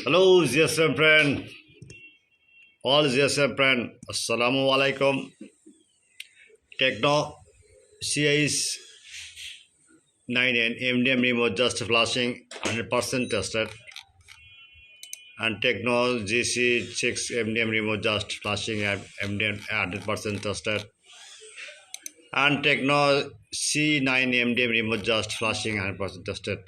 Hello, GSM friend. All GSM friend. Assalamu alaikum. TECNO CH9n MDM remote just flashing 100% tested. And TECNO GC6 MDM remote just flashing at MDM 100% tested. And TECNO C9 MDM remote just flashing 100% tested.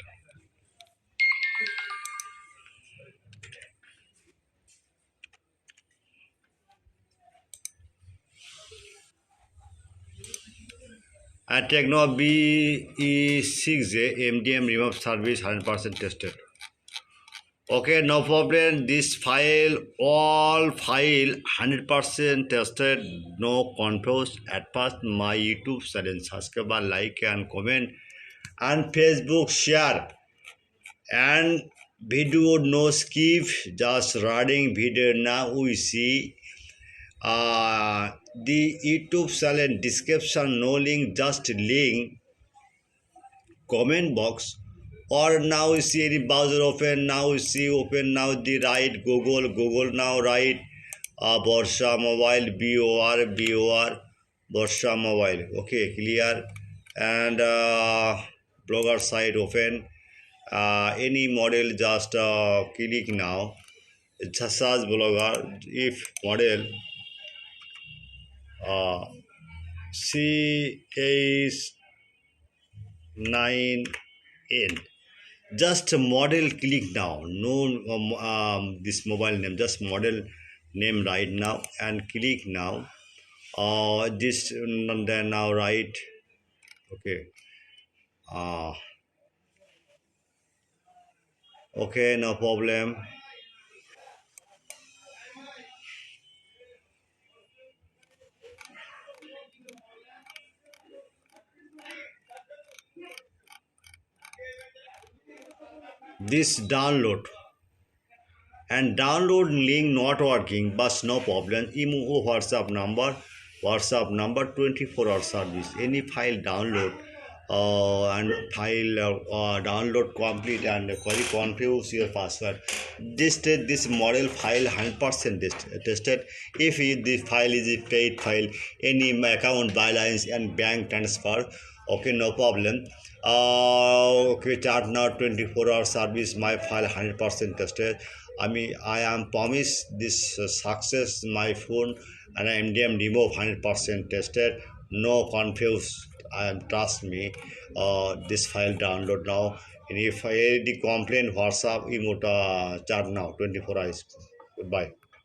And TECNO BE6J MDM remote service 100% tested. Okay, no problem. This file, all file 100% tested, no confused. At first, my YouTube channel, subscribe, like and comment, and Facebook share. And video no skip, just running video. Now we see the YouTube channel description, no link, just link. Comment box, or now you see the browser open, now you see open now the right google now right Borsha mobile bor Borsha mobile. Okay, clear. And blogger site open, any model just click now, just search blogger. If model CH9n, just model click now, no this mobile name, just model name right now and click now, this then now right. Okay, uh, okay, no problem. This download and download link not working, but no problem. Imo whatsapp number 24-hour service, any file download and file download complete and query confuse your password. This model file 100% tested. If the file is a paid file, any account balance and bank transfer, okay, no problem. Okay, chat now 24-hour service, my file 100% tested. I am promise this success my phone, and MDM remove 100% tested, no confused. I am trust me. This file download now. And if I the complaint WhatsApp emote chat now 24 hours. Goodbye.